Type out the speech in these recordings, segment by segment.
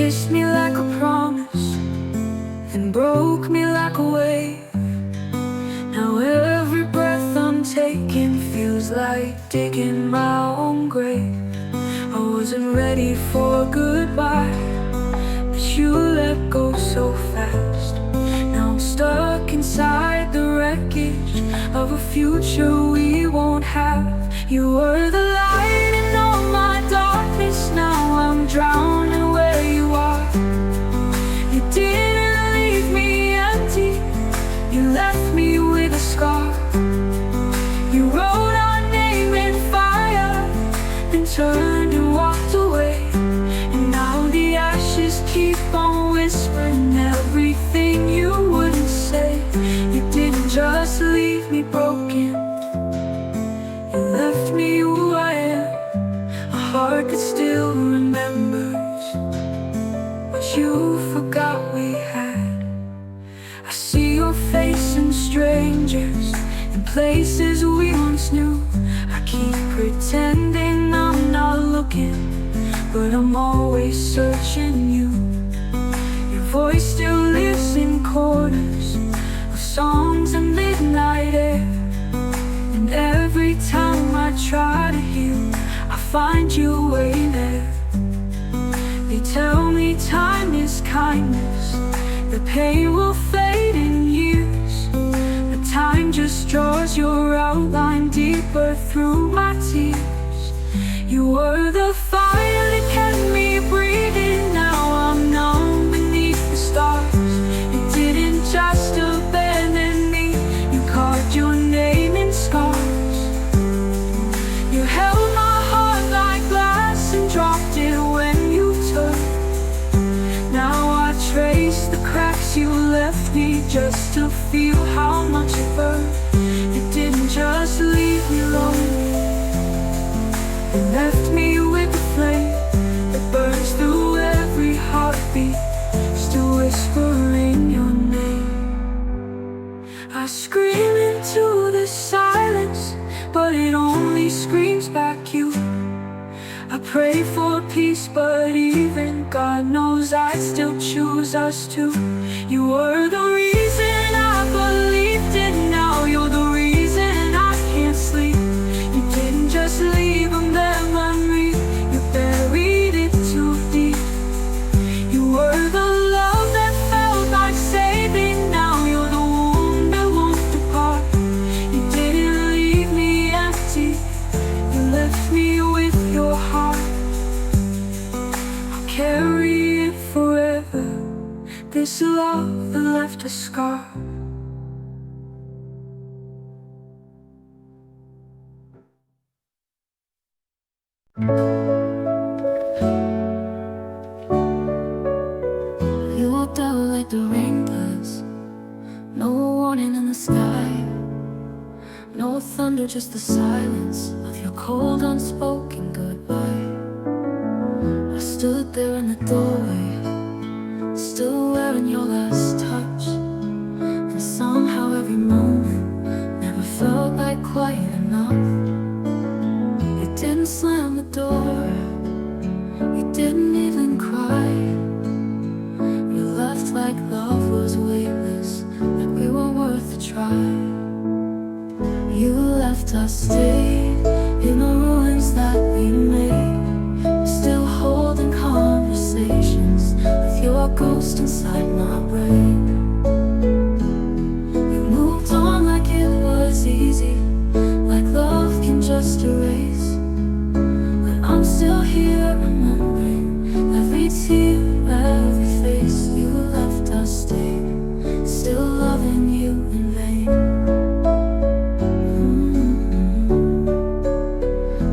kissed me like a promise, then broke me like a wave. Now every breath I'm taking feels like digging my own grave. I wasn't ready for a goodbye, but you let go so fast. Now I'm stuck inside the wreckage of a future we won't have. You were the light in all my darkness. Now I'm drowning where you are. You didn't leave me empty, you left me with a scar. You wrote our name in fire, then turned and walked away. And now the ashes keep on whispering everything you wouldn't say. You didn't just leave me broken, you left me who I am. A heart that still remembers what you forgot we had. I see your face in strangers, in places we once knew. I keep pretending I'm not looking, but I'm always searching you. Your voice still lives in corners of songs and midnight air. And every time I try to heal, I find you waiting there. They tell me time is kindness, the pain will fade in years, but time just draws your outline deeper through my tears. You were the fire that kept me breathing. Now I'm numb beneath the stars. You didn't just abandon me, you carved your name in scars. You held my heart like glass and dropped it when you turned. Now I trace the cracks you left me just to feel how much it burned. You didn't just leave me lonely, you left me with the flame that burns through every heartbeat, still whispering your name. I scream into the silence, but it only screams back you. I pray for peace, but even God knows I'd still choose us two. You were the reason I believed in, now you're the reason I can't sleep. You didn't just leave a memory, you buried it too deep. You were the love that felt like saving, now you're the wound that won't depart. You didn't leave me empty, you left me with your heart. I'll carry it forever, this love that left a scar. You walked out like the rain does, no warning in the sky, no thunder, just the silence of your cold unspoken goodbye. I stood there in the doorway, still wearing your last touch, and somehow every moment never felt like quiet enough. You didn't slam the door, you didn't even cry. You left like love was weightless, that we were worth a try. You left us stayed in the ruins that we made, still holding conversations with your ghost inside my brain. You moved on like it was easy, like love can just erase. But I'm still here remembering every tear, every face. You left us stay, still loving you in vain.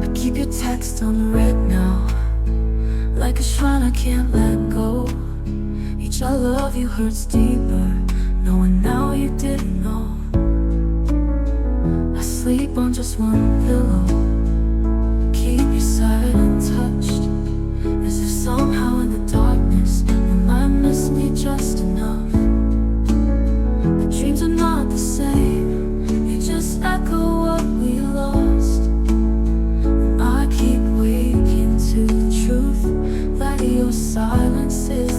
I keep your text on red now, like a shrine I can't let go. Each I love you hurts deeper, knowing now you didn't know. I sleep on just one pillow, keep your silent touched, as if somehow in the darkness you might miss me just enough. The dreams are not the same, they just echo what we lost. And I keep waking to the truth that your silence is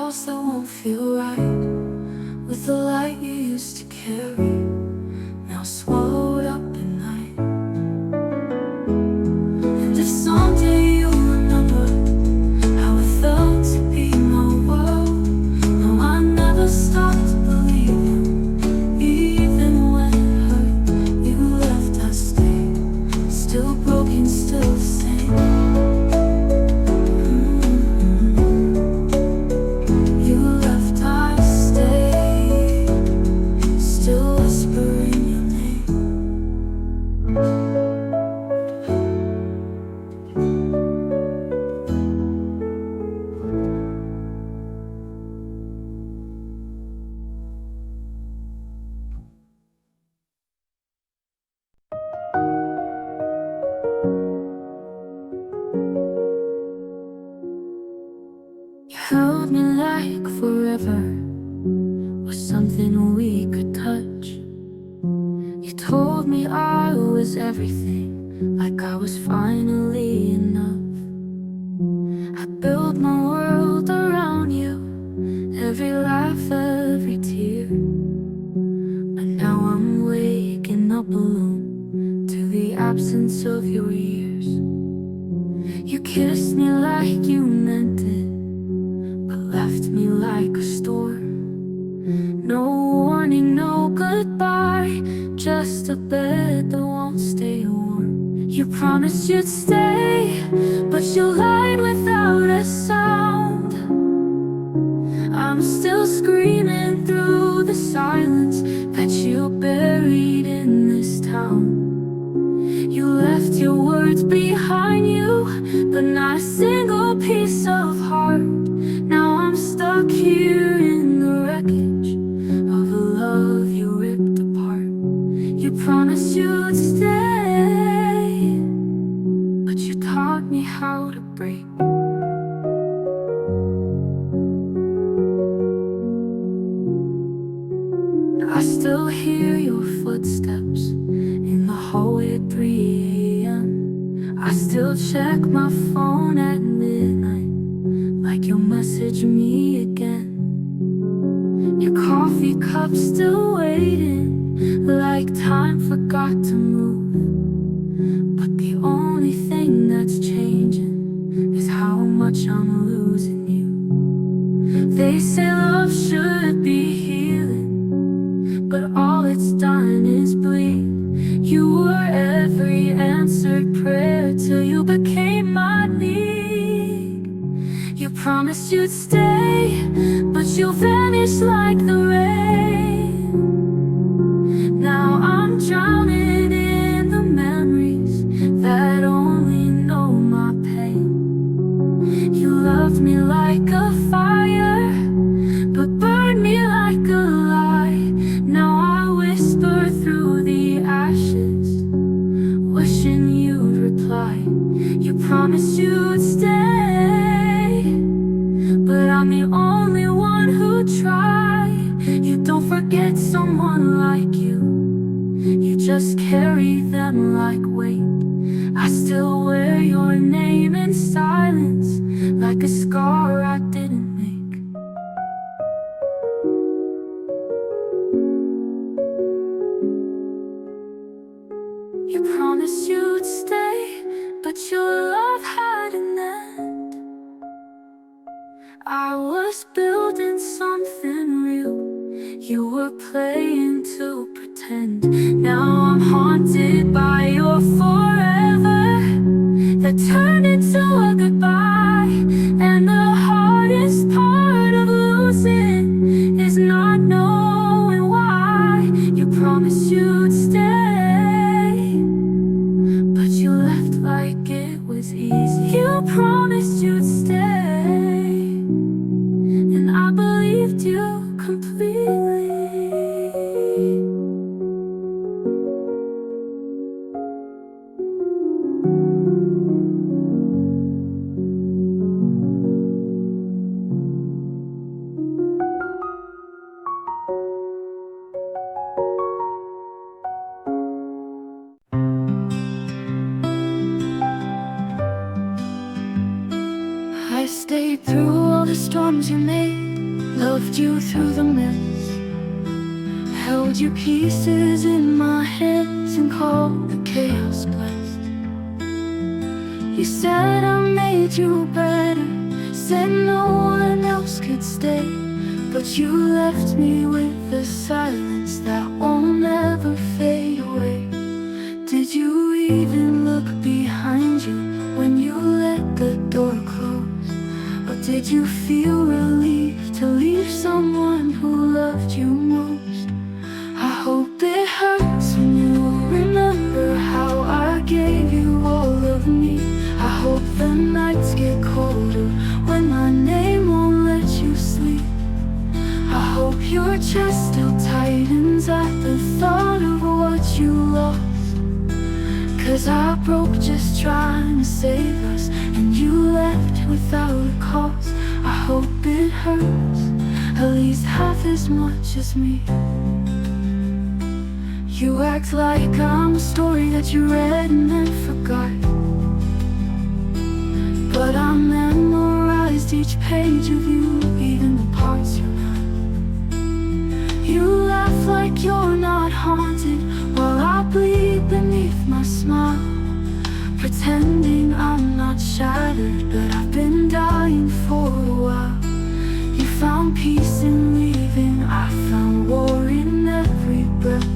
house that won't feel right, with the light you used to carry, now swallowed up in night. And if someday you'll remember how it felt to be my world, no, I never stopped believing. Even when it hurt, you left, I stayed. Still broken, still the same. You left, I stayed. Still whispering your name. You held me like forever was something we could touch. You told me I was everything, like I was finally enough. I built my world around you, every laugh, every tear. But now I'm waking up alone to the absence of your years. You kissed me like you meant it, but left me like a storm. No warning, no goodbye, just a bed that won't stay warm. You promised you'd stay, but you lied without a sound. I'm still screaming through the silence that you buried in this town. You left your words behind you, but not a single piece of heart. Now I'm stuck here in the wreckage of a love you ripped apart. You promised you'd stay, but you taught me how to break. I still hear your footsteps in the hallway at 3 a.m. I still check my phone at midnight, like you'll message me again. Your coffee cup still waiting, like time forgot to move. But the only thing that's changing is how much I'm losing you. They say love should be healing, but all it's done is bleed. You were every answered prayer till you became my need. You promised you'd stay, but you vanished like the rain. Now I'm drowning in the memories that only know my pain. You loved me like a fire, but burned me like a lie. Now I whisper through the ashes, wishing you'd reply. You promised you'd stay, but I'm the only one who tried. You don't forget someone like you, you just carry them like weight. I still wear your name in silence, like a scar I didn't make. You promised you'd stay, but your love had an end. I was building something real, you were playing to pretend. Now I'm haunted by your forever that turned into a goodbye. And the hardest part of losing is not knowing why. You promised you'd stay, but you left like it was easy. You promised you'd stay, and I believed you completely. I stayed through all the storms you made, Loved you through the mess, held your pieces in my hands and called the chaos blessed. You said I made you better, said no one else could stay, but you left me with the silence that won't ever fade away. Did you even look behind you when you let the door close? Or did you feel relieved to leave someone who loved you most? I hope it hurts when you remember how I gave you all of me. I hope the nights get colder when my name won't let you sleep. I hope your chest still tightens at the thought of what you lost. 'Cause I broke just trying to save us, and you left without a cause. I hope it hurts at least half as much as me. You act like I'm a story that you read and then forgot, but I memorized each page of you, even the parts you're not. You laugh like you're not haunted while I bleed beneath my smile, pretending I'm not shattered, but I've been dying for a while. You found peace in leaving, I found war in every breath.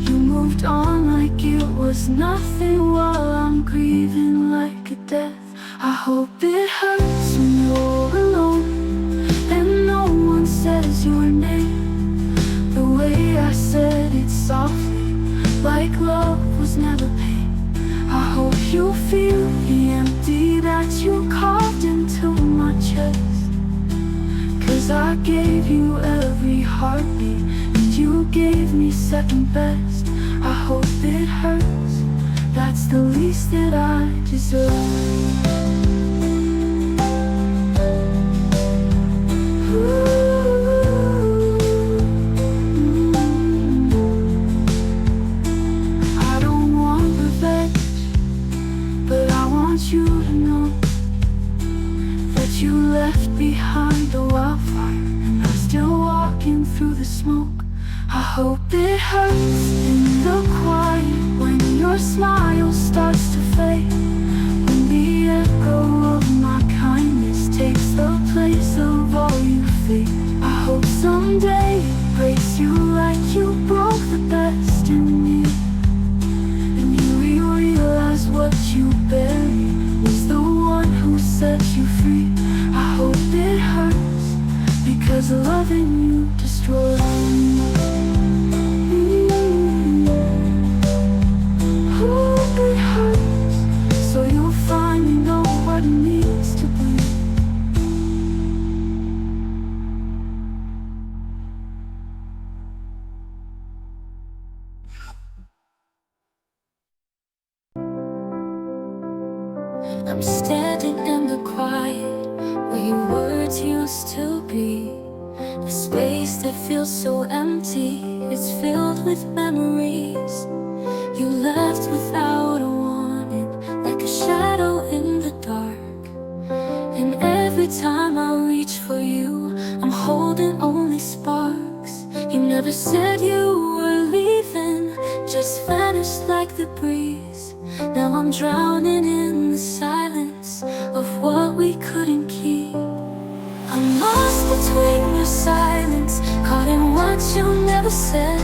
You moved on like it was nothing while I'm grieving like a death. I hope it hurts when you're alone and no one says your name, the way I said it softly, like love was never pain. I hope you feel the empty that you carved into my chest. 'Cause I gave you every heartbeat and you gave me second best. I hope it hurts, that's the least that I deserve. You to know that you left behind the wildfire and I'm still walking through the smoke. I hope it hurts in the quiet when your smile starts to fade, when the echo of my kindness takes the place of all you fake. I hope someday it breaks you like you broke the best in me, and you realize what you buried was the one who set you free. I hope it hurts because loving you destroyed me. Hope it hurts so you'll finally know what it means to breathe. I'm standing in the quiet where your words used to be, a space that feels so empty, it's filled with memories. You left without a warning, like a shadow in the dark, and every time I reach for you, I'm holding only sparks. You never said you were leaving, just vanished like the breeze. Now I'm drowning in the silence of what we couldn't keep. I'm lost between your silence, caught in what you never said.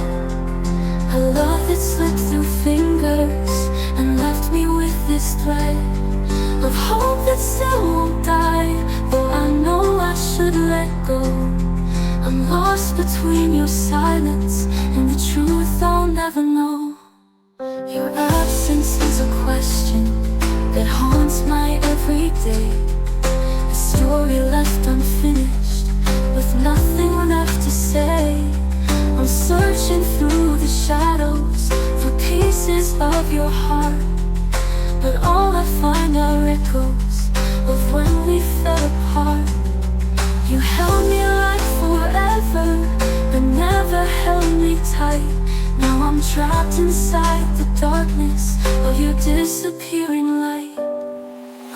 A love that slipped through fingers and left me with this thread of hope that still won't die, though I know I should let go. I'm lost between your silence and the truth I'll never know. Your absence is a question that haunts my everyday, a story left unfinished with nothing left to say. I'm searching through the shadows for pieces of your heart, but all I find are echoes of when we fell apart. You held me like forever, but never held me tight. Now I'm trapped inside the darkness of your disappearing light.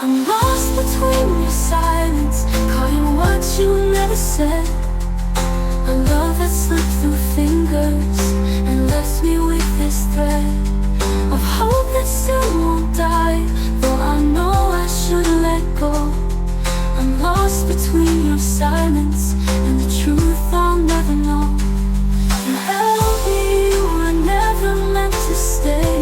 I'm lost between your silence, caught in what you never said. said, a love that slipped through fingers and left me with this thread of hope that still won't die, though I know I should let go. I'm lost between your silence and the truth I'll never know. You held me, you were never meant to stay.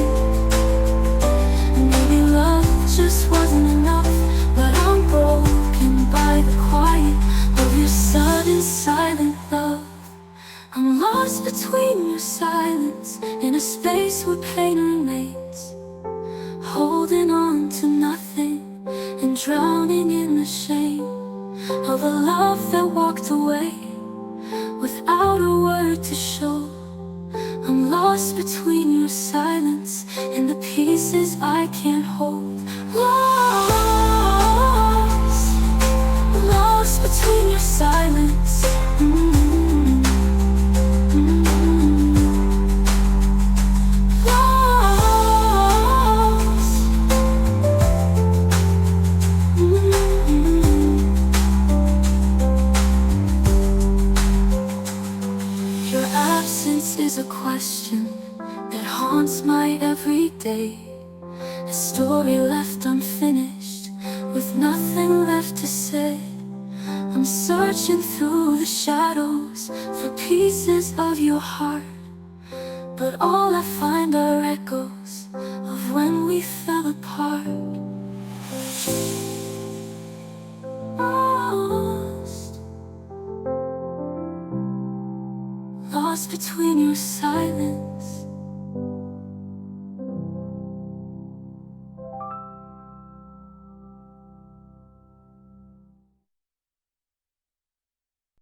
And maybe love just wasn't enough, but I'm broken by the quiet of your sudden silent love. I'm lost between your silence in a space where pain remains, holding on to nothing and drowning in the shame of a love that walked away without a word to show. I'm lost between your silence and the pieces I can't hold. Lost, lost between your silence. Is a question that haunts my everyday, a story left unfinished with nothing left to say. I'm searching through the shadows for pieces of your heart, but all I find are echoes of when we fell apart. Lost between your silence